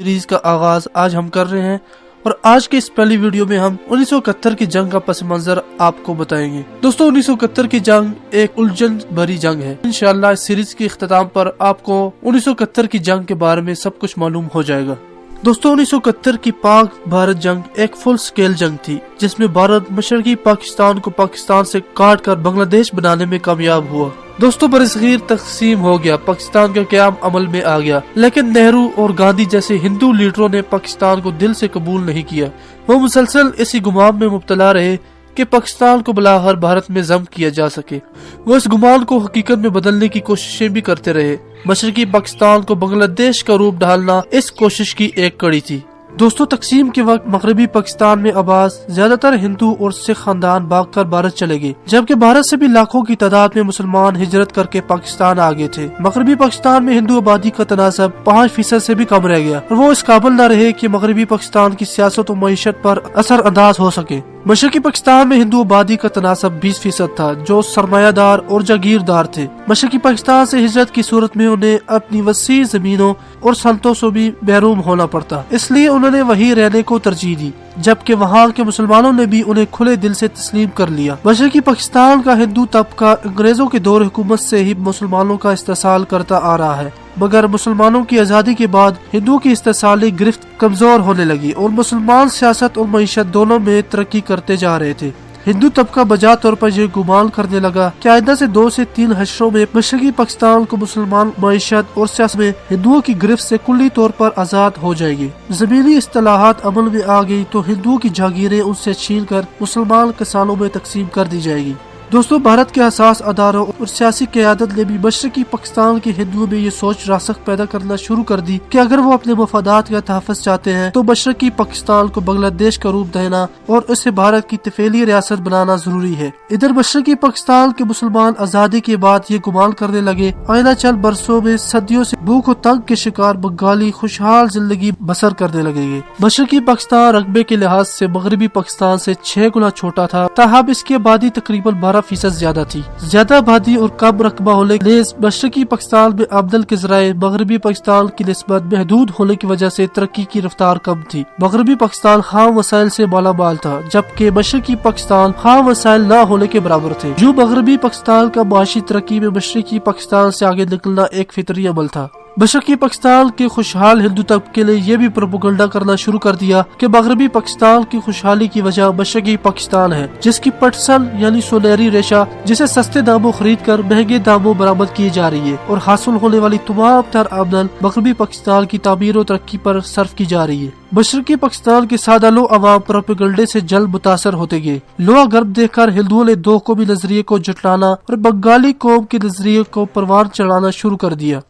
Series کا آغاز آج ہم کر رہے ہیں اور آج کے اس پہلی ویڈیو میں ہم 1971 کی جنگ کا پس منظر آپ کو بتائیں گے۔ دوستو 1971 کی جنگ ایک الجھن بھری جنگ ہے۔ انشاءاللہ اس سیریز کے اختتام پر آپ کو 1971 کی جنگ کے بارے میں سب کچھ معلوم ہو جائے گا۔ دوستو 1971 کی پاک بھارت جنگ ایک فل سکیل جنگ تھی جس میں بھارت مشرقی پاکستان کو پاکستان سے کاٹ کر بنگلہ دیش بنانے میں کامیاب ہوا۔ دوستو برصغیر تقسیم ہو گیا، پاکستان کا قیام عمل میں آ گیا، لیکن نہرو اور گاندھی جیسے ہندو لیڈروں نے پاکستان کو دل سے قبول نہیں کیا۔ وہ مسلسل اسی گمان میں مبتلا رہے کہ پاکستان کو بلاخر بھارت میں ضم کیا جا سکے۔ وہ اس گمان کو حقیقت میں بدلنے کی کوششیں بھی کرتے رہے۔ مشرقی پاکستان کو بنگلہ دیش کا روپ ڈالنا اس کوشش کی ایک کڑی تھی۔ دوستو تقسیم کے وقت مغربی پاکستان میں آباد زیادہ تر ہندو اور سکھ خاندان بھاگ کر بھارت چلے گئے، جبکہ بھارت سے بھی لاکھوں کی تعداد میں مسلمان ہجرت کر کے پاکستان آ گئے تھے۔ مغربی پاکستان میں ہندو آبادی کا تناسب 5% سے بھی کم رہ گیا اور وہ اس قابل نہ رہے کہ مغربی پاکستان کی سیاست و معیشت پر اثر انداز ہو سکے۔ مشرقی پاکستان میں ہندو آبادی کا تناسب 20% تھا جو سرمایہ دار اور جاگیردار تھے۔ مشرقی پاکستان سے ہجرت کی صورت میں انہیں اپنی وسیع زمینوں اور سلطنتوں سے بھی محروم ہونا پڑتا، اس لیے انہوں نے وہیں رہنے کو ترجیح دی، جبکہ وہاں کے مسلمانوں نے بھی انہیں کھلے دل سے تسلیم کر لیا۔ مشرقی پاکستان کا ہندو طبقہ انگریزوں کے دور حکومت سے ہی مسلمانوں کا استحصال کرتا آ رہا ہے، مگر مسلمانوں کی آزادی کے بعد ہندوؤں کی استحصالی گرفت کمزور ہونے لگی اور مسلمان سیاست اور معیشت دونوں میں ترقی کرتے جا رہے تھے۔ ہندو طبقہ بجا طور پر یہ گمان کرنے لگا کہ آئندہ سے 2 سے 3 حشروں میں مشرقی پاکستان کو مسلمان معیشت اور سیاست میں ہندوؤں کی گرفت سے کلی طور پر آزاد ہو جائے گی۔ زمینی اصطلاحات عمل میں آ گئی تو ہندوؤں کی جاگیریں ان سے چھین کر مسلمان کسانوں میں تقسیم کر دی جائے گی۔ دوستو بھارت کے حساس اداروں اور سیاسی قیادت نے بھی مشرقی پاکستان کے ہندوؤں میں یہ سوچ راسخ پیدا کرنا شروع کر دی کہ اگر وہ اپنے مفادات کا تحفظ چاہتے ہیں تو مشرقی پاکستان کو بنگلہ دیش کا روپ دینا اور اسے بھارت کی طفیلی ریاست بنانا ضروری ہے۔ ادھر مشرقی پاکستان کے مسلمان آزادی کے بعد یہ گمان کرنے لگے آئندہ چند برسوں میں صدیوں سے بھوک و تنگ کے شکار بنگالی خوشحال زندگی بسر کرنے لگیں گے۔ مشرقی پاکستان رقبے کے لحاظ سے مغربی پاکستان سے 6 گنا چھوٹا تھا، تاہم اس کی آبادی تقریباً 12% زیادہ تھی۔ زیادہ آبادی اور کم رقبہ ہونے نیز مشرقی پاکستان میں آمدن کے ذرائع مغربی پاکستان کی نسبت محدود ہونے کی وجہ سے ترقی کی رفتار کم تھی۔ مغربی پاکستان خام وسائل سے مالا مال تھا، جبکہ مشرقی پاکستان خام وسائل نہ ہونے کے برابر تھے۔ جو مغربی پاکستان کا معاشی ترقی میں مشرقی پاکستان سے آگے نکلنا ایک فطری عمل تھا۔ مشرقی پاکستان کے خوشحال ہندو طبقے نے یہ بھی پروپیگنڈا کرنا شروع کر دیا کہ مغربی پاکستان کی خوشحالی کی وجہ مشرقی پاکستان ہے، جس کی پٹسن یعنی سنہری ریشہ جسے سستے داموں خرید کر مہنگے داموں برآمد کی جا رہی ہے اور حاصل ہونے والی تمام تر آمدن مغربی پاکستان کی تعمیر و ترقی پر صرف کی جا رہی ہے۔ مشرقی پاکستان کے سادہ لو عوام پروپیگنڈے سے جلد متاثر ہوتے گئے۔ لوہا گرم دیکھ کر ہندوؤں نے 2 قومی نظریے کو جھٹلانا اور بنگالی قوم کے نظریے کو پروان چڑھانا شروع کر دیا۔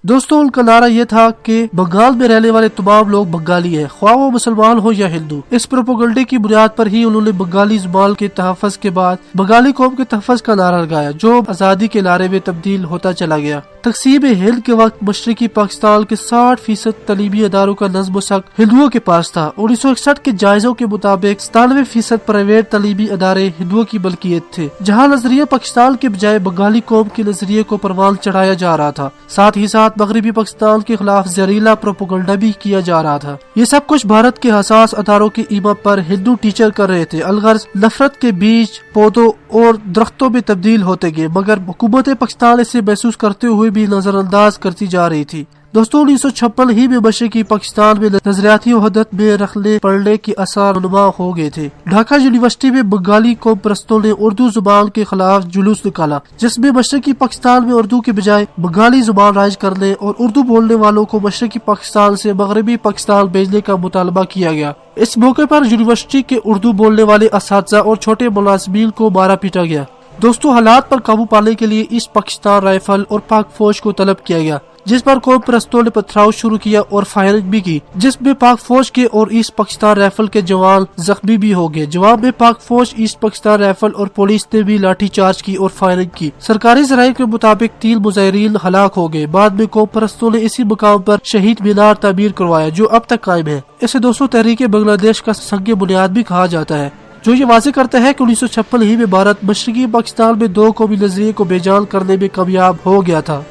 دوستو ان کا نعرہ یہ تھا کہ بنگال میں رہنے والے تمام لوگ بنگالی ہیں، خواہ وہ مسلمان ہو یا ہندو۔ اس پروپیگنڈے کی بنیاد پر ہی انہوں نے بنگالی زبان کے تحفظ کے بعد بنگالی قوم کے تحفظ کا نعرہ لگایا، جو آزادی کے نعرے میں تبدیل ہوتا چلا گیا۔ تقسیم ہند کے وقت مشرقی پاکستان کے 60% تعلیمی اداروں کا نظم و ضبط ہندوؤں کے پاس تھا۔ 1961 کے جائزوں کے مطابق 97% پرائیویٹ تعلیمی ادارے ہندوؤں کی ملکیت تھے، جہاں نظریہ پاکستان کے بجائے بنگالی قوم کے نظریے کو پروان چڑھایا جا رہا تھا۔ ساتھ ہی ساتھ مغربی پاکستان کے خلاف زہریلا پروپیگنڈا بھی کیا جا رہا تھا۔ یہ سب کچھ بھارت کے حساس اداروں کی ایما پر ہندو ٹیچر کر رہے تھے، الغرض نفرت کے بیج پودوں اور درختوں میں تبدیل ہوتے گئے، مگر حکومت پاکستان اسے محسوس کرتے ہوئے بھی نظر انداز کرتی جا رہی تھی۔ دوستو 1956 ہی میں مشرقی پاکستان میں نظریاتی وحدت میں رکھنے پڑھنے کی آثار نما ہو گئے تھے۔ ڈھاکہ یونیورسٹی میں بنگالی قوم پرستوں نے اردو زبان کے خلاف جلوس نکالا، جس میں مشرقی پاکستان میں اردو کے بجائے بنگالی زبان رائج کرنے اور اردو بولنے والوں کو مشرقی پاکستان سے مغربی پاکستان بھیجنے کا مطالبہ کیا گیا۔ اس موقع پر یونیورسٹی کے اردو بولنے والے اساتذہ اور چھوٹے ملازمین کو مارا پیٹا گیا۔ دوستو حالات پر قابو پانے کے لیے ایسٹ پاکستان رائفل اور پاک فوج کو طلب کیا گیا، جس پر قوم پرستوں نے پتھراؤ شروع کیا اور فائرنگ بھی کی، جس میں پاک فوج کے اور ایسٹ پاکستان رائفل کے جوان زخمی بھی ہو گئے۔ جواب میں پاک فوج، ایسٹ پاکستان رائفل اور پولیس نے بھی لاٹھی چارج کی اور فائرنگ کی۔ سرکاری ذرائع کے مطابق 3 مظاہرین ہلاک ہو گئے۔ بعد میں قوم پرستوں نے اسی مقام پر شہید مینار تعمیر کروایا، جو اب تک قائم ہے۔ اسے دوستو تحریک بنگلہ دیش کا سنگ بنیاد بھی کہا جاتا ہے، جو یہ واضح کرتا ہے کہ 1956 ہی میں بھارت مشرقی پاکستان میں 2 قومی نظریے کو بے جان کرنے میں کامیاب ہو گیا تھا۔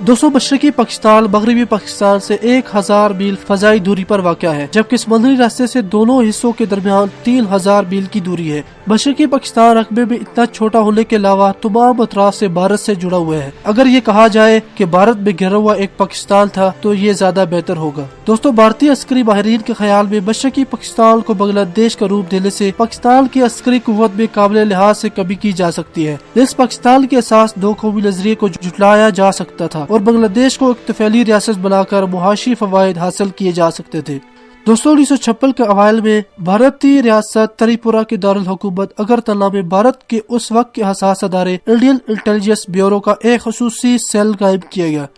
दोस्तों मशरकी पाकिस्तान मगरबी पाकिस्तान से 1000 मील फजाई दूरी पर वाक़ है, जबकि समुद्री रास्ते से दोनों हिस्सों के दरमियान 3000 मील की दूरी है। मशरकी पाकिस्तान रकबे में इतना छोटा होने के अलावा तमाम अतराफ से भारत से जुड़ा हुआ है। अगर ये कहा जाए कि भारत में घिरा हुआ एक पाकिस्तान था तो ये ज्यादा बेहतर होगा। दोस्तों भारतीय अस्करी माहिरीन के ख्याल में मशरकी पाकिस्तान को बांग्लादेश का रूप देने से पाकिस्तान की अस्करी कुव्वत में काबिल लिहाज से कमी की जा सकती है। इस पाकिस्तान के असास दो कौमी नजरिए को जुटलाया जा सकता था और बांग्लादेश को एक तफैली रियासत बनाकर मुआशी फवायद हासिल किए जा सकते थे। दोस्तों 1956 के अवाइल में भारतीय रियासत त्रिपुरा के दारुल हुकूमत अगरतला में भारत के उस वक्त के हसास अदारे इंडियन इंटेलिजेंस ब्यूरो का एक खसूसी सेल कायम किया गया,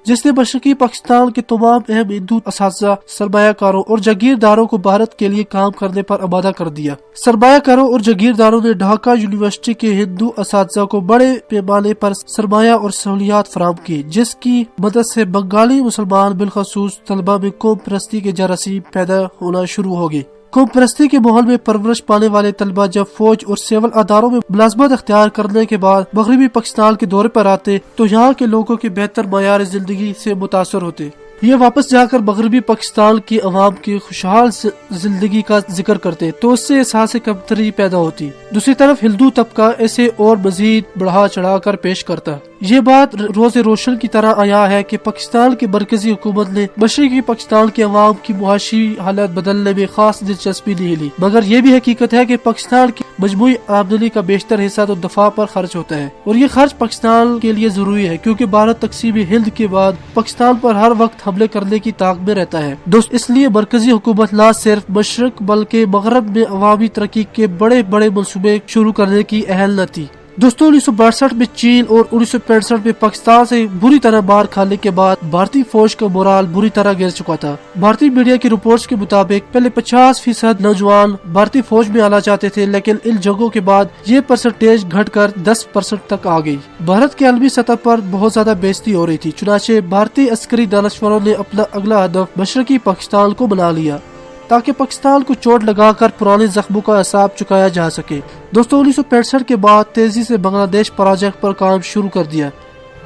जिसने मशरकी पाकिस्तान के तमाम अहम हिंदू असातिज़ा, सरमायाकारों और जागीरदारों को भारत के लिए काम करने पर आमादा कर दिया। सरमायाकारों और जागीरदारों ने ढाका यूनिवर्सिटी के हिंदू असातिज़ा को बड़े पैमाने पर सरमाया और सहूलियात फराहम की, जिसकी मदद से बंगाली मुसलमान बिलखसूस तलबा में कौम परस्ती के जरासीम पैदा होना शुरू हो गए। कौम परस्ती के माहौल में परवरिश पाने वाले तलबा जब फौज और सिविल अदारों में मुलाजमत अख्तियार करने के बाद मगरबी पाकिस्तान के दौरे पर आते तो यहाँ के लोगों के बेहतर मयार जिंदगी से मुतासर होते। ये वापस जाकर मगरबी पाकिस्तान की अवाम की खुशहाल जिंदगी का जिक्र करते तो उससे एहसास कमतरी पैदा होती। दूसरी तरफ हिंदू तबका इसे और मजीद बढ़ा चढ़ा कर पेश करता। ये बात रोज़े रोशन की तरह आया है कि पाकिस्तान की मरकजी हुकूमत ने मशरकी पाकिस्तान के अवाम की मुआशी हालत बदलने में खास दिलचस्पी नहीं ली, मगर ये भी हकीकत है कि पाकिस्तान की मजमूई आमदनी का बेशतर हिस्सा तो दफा पर खर्च होता है और ये खर्च पाकिस्तान के लिए जरूरी है, क्योंकि भारत तकसीम हिंद के बाद पाकिस्तान पर हर वक्त हमले करने की ताक में रहता है। दोस्त इसलिए मरकजी हुकूमत न सिर्फ मशरक बल्कि मगरब में अवामी तरक्की के बड़े बड़े मंसूबे शुरू करने की अहल न थी। दोस्तों 1962 में चीन और 1965 में पाकिस्तान से बुरी तरह मार खाने के बाद भारतीय फौज का मोराल बुरी तरह गिर चुका था। भारतीय मीडिया की रिपोर्ट्स के मुताबिक पहले 50% नौजवान भारतीय फौज में आना चाहते थे, लेकिन इन जंगों के बाद ये परसेंटेज घटकर 10% तक आ गई। भारत की आलमी सतह पर बहुत ज्यादा बेइज्जती हो रही थी, चुनाचे भारतीय अस्करी दानश्वरों ने अपना अगला हदफ मशरकी पाकिस्तान को बना लिया ताकि पाकिस्तान को चोट लगाकर पुराने जख्मों का हिसाब चुकाया जा सके। दोस्तों 1965 के बाद तेजी से बांग्लादेश प्रोजेक्ट पर काम शुरू कर दिया।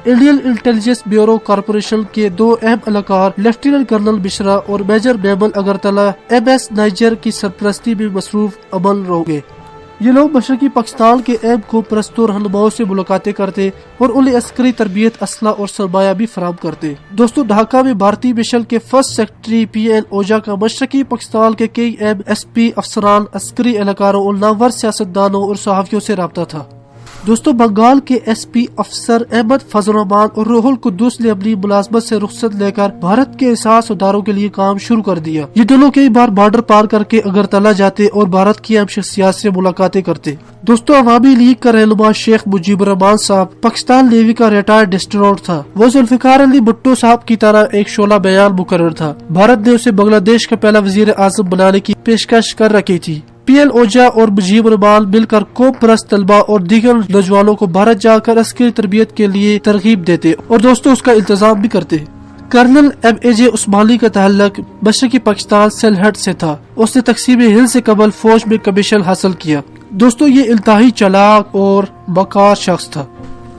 इंडियन इंटेलिजेंस ब्यूरो कॉरपोरेशन के दो अहम एहलकार लेफ्टिनेंट कर्नल मिश्रा और मेजर मेमल अगरतला MS नाइजर की सरपरस्ती में मसरूफ अमल हो गए। ये लोग मशरकी पाकिस्तान के अहम को परस्तों रहनुमाओं से मुलाकातें करते और उन्हें अस्करी तरबियत, असला और सरमाया भी फराहम करते। दोस्तों ढाका में भारतीय मिशन के फर्स्ट सेक्रेटरी PL ओझा का मशरकी पाकिस्तान के कई अहम SP अफसरान, अस्करी एहलकारों और नामवर सियासतदानों और सहाफियों से राब्ता था। दोस्तों बंगाल के SP अफसर अहमद फजल रहमान और रोहुल कुद्दूस ने अपनी मुलाजमत से रुखसत लेकर भारत के एहसास उदारों के लिए काम शुरू कर दिया। ये दोनों कई बार बॉर्डर पार करके अगरतला जाते और भारत की अहम शख्सियात से मुलाकातें करते। दोस्तों अवामी लीग का रहनुमा शेख मुजीबुर रहमान साहब पाकिस्तान नेवी का रिटायर्ड एस्ट्रोनॉट था। वो जुल्फिकार अली भुट्टो साहब की तरह एक शोला बयान मुकर्रर था। भारत ने उसे बांग्लादेश का पहला वजीर आजम बनाने की पेशकश कर रखी थी। PL ओझा और मुजीबुर रहमान मिलकर कौम परस्त तलबा और दीगर नौजवानों को भारत जाकर अस्करी तरबियत के लिए तरगीब देते और दोस्तों उसका इंतजाम भी करते। कर्नल MAJ उस्मानी का ताल्लुक मशरकी पाकिस्तान सेल हेड से था। उसने तकसीम हिंद से कबल फौज में कमीशन हासिल किया। दोस्तों ये इंतहाई चालाक और मकार शख्स था।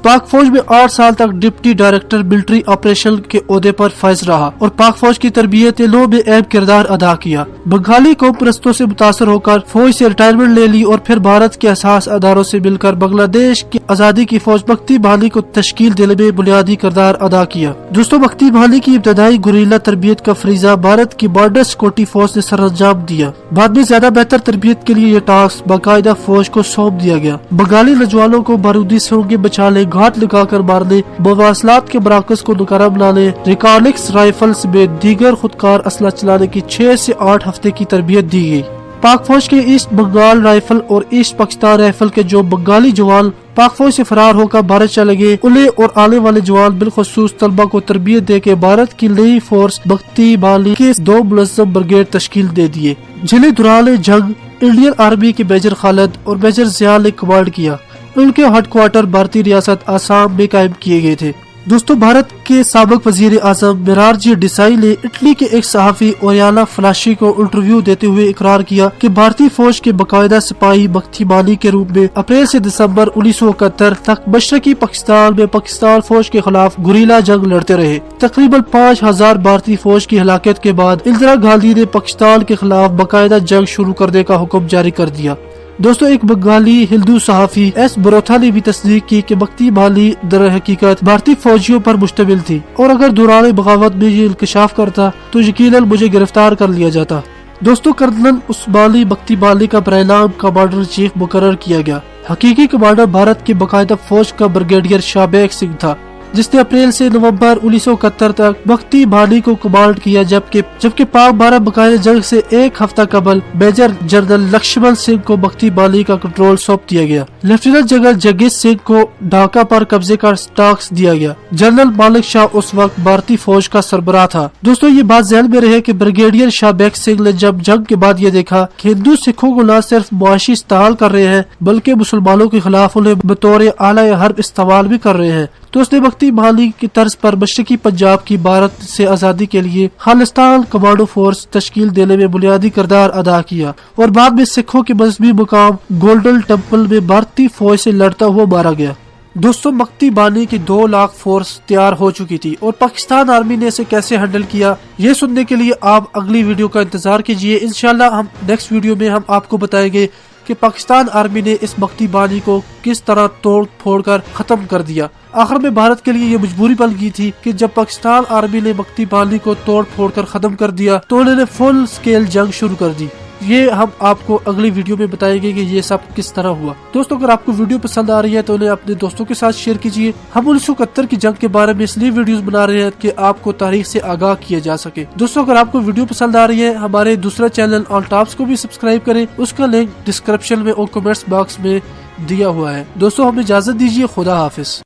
पाक फौज में 8 साल तक डिप्टी डायरेक्टर मिलिट्री ऑपरेशन के ओहदे पर फाइज रहा और पाक फौज की तरबियत लो में अहम किरदार अदा किया। बंगाली कौम परस्तों से मुतासर होकर फौज से रिटायरमेंट ले ली और फिर भारत के असास अदारों से मिलकर बांग्लादेश की आजादी की फौज मक्ती बहाली को तश्कील देने में बुनियादी किरदार अदा किया। दोस्तों मक्ती बहाली की इब्तदाई गुरीला तरबियत का फरीजा भारत की बॉर्डर सिक्योरिटी फोर्स ने सर अंजाम दिया। बाद में ज्यादा बेहतर तरबियत के लिए ये टास्क बाकायदा फौज को सौंप दिया गया। बंगाली नौजवानों को बारूदी सोंगे बचाने, घाट लगाकर मारने, मवासलात के मराकज को नुकारा बनाने, रिकॉर्डिक्स राइफल्स में दीगर खुदकार असला चलाने की 6 से 8 हफ्ते की तरबियत दी गई। पाक फौज के ईस्ट बंगाल राइफल और ईस्ट पाकिस्तान राइफल के जो बंगाली जवान पाक फौज से फरार होकर भारत चले गए, उन्हें और आने वाले जवान बिलखसूस तलबा को तरबियत दे के भारत की नई फोर्स मक्ती बहाली के 2 मुनज़्ज़म ब्रिगेड तश्कील दे दिए, जिन्हें दौरान जंग इंडियन आर्मी के मेजर खालिद और मेजर जिया ने कमांड किया। उनके हेडक्वार्टर भारतीय रियासत आसाम में कायम किए गए थे। दोस्तों, भारत के साबिक वजीर आजम मोरारजी देसाई ने इटली के एक सहाफी ओरियाना फलाशी को इंटरव्यू देते हुए इकरार किया कि भारतीय फौज के बाकायदा सिपाही बख्ती माली के रूप में अप्रैल से दिसंबर 1971 तक मशरकी पाकिस्तान में पाकिस्तान फौज के खिलाफ गुरीला जंग लड़ते रहे। तकरीबन 5000 भारतीय फौज की हलाकत के बाद इंदिरा गांधी ने पाकिस्तान के खिलाफ बाकायदा जंग शुरू करने का हुक्म जारी कर दिया। दोस्तों, एक बंगाली हिंदू सहाफी एस बरोथा ने भी तस्दीक की कि बख्ती माली दर हकीकत भारतीय फौजियों पर मुश्तमिल थी और अगर दौरान बगावत में ये इंकशाफ करता तो यकीनन मुझे गिरफ्तार कर लिया जाता। दोस्तों, कर्नल उस्मानी बख्ती माली का बरनाम कमांडर चीफ मुकर्रर किया गया। हकीकी कमांडर भारत की बाकायदा फौज का ब्रिगेडियर शाहबेग सिंह था, जिसने अप्रैल से नवंबर 1971 तक बख्ती माली को कमांड किया, जबकि पाक भारत बाकायदा जंग से एक हफ्ता कबल मेजर जनरल लक्ष्मण सिंह को बख्ती माली का कंट्रोल सौंप दिया गया। लेफ्टिनेंट जनरल जगीर सिंह को ढाका पर कब्जे का टास्क दिया गया। जनरल मालिक शाह उस वक्त भारतीय फौज का सरबराह था। दोस्तों, ये बात ज़हन में रहे कि ब्रिगेडियर शाहबेग सिंह ने जब जंग के बाद ये देखा कि हिंदू सिखों को न सिर्फ मुआशी इस्तेमाल कर रहे हैं बल्कि मुसलमानों के खिलाफ उन्हें बतौर आला हर्ब इस्तेमाल भी कर रहे हैं, तो उसने बख्ती माली की तर्ज पर मशरकी पंजाब की भारत से आजादी के लिए खालिस्तान कमांडो फोर्स तश्कील देने में बुनियादी किरदार अदा किया और बाद में सिखों के मजहबी मुकाम गोल्डन टेम्पल में भारतीय फौज से लड़ता हुआ मारा गया। दोस्तों, बख्ती माली की 2 लाख फोर्स तैयार हो चुकी थी और पाकिस्तान आर्मी ने इसे कैसे हैंडल किया, ये सुनने के लिए आप अगली वीडियो का इंतजार कीजिए। इंशाल्लाह हम नेक्स्ट वीडियो में हम आपको बताएंगे कि पाकिस्तान आर्मी ने इस बख्ती माली को किस तरह तोड़ फोड़ कर खत्म कर दिया। आखिर में भारत के लिए ये मजबूरी बन गई थी कि जब पाकिस्तान आर्मी ने बख्ती माली को तोड़ फोड़ कर खत्म कर दिया तो उन्होंने फुल स्केल जंग शुरू कर दी। ये हम आपको अगली वीडियो में बताएंगे कि ये सब किस तरह हुआ। दोस्तों, अगर आपको वीडियो पसंद आ रही है तो उन्हें अपने दोस्तों के साथ शेयर कीजिए। हम 1971 की जंग के बारे में इसलिए वीडियोस बना रहे हैं कि आपको तारीख से आगाह किया जा सके। दोस्तों, अगर आपको वीडियो पसंद आ रही है, हमारे दूसरा चैनल ऑन टॉप्स को भी सब्सक्राइब करें। उसका लिंक डिस्क्रिप्शन में और कमेंट्स बॉक्स में दिया हुआ है। दोस्तों, हमें इजाजत दीजिए। खुदा हाफिज।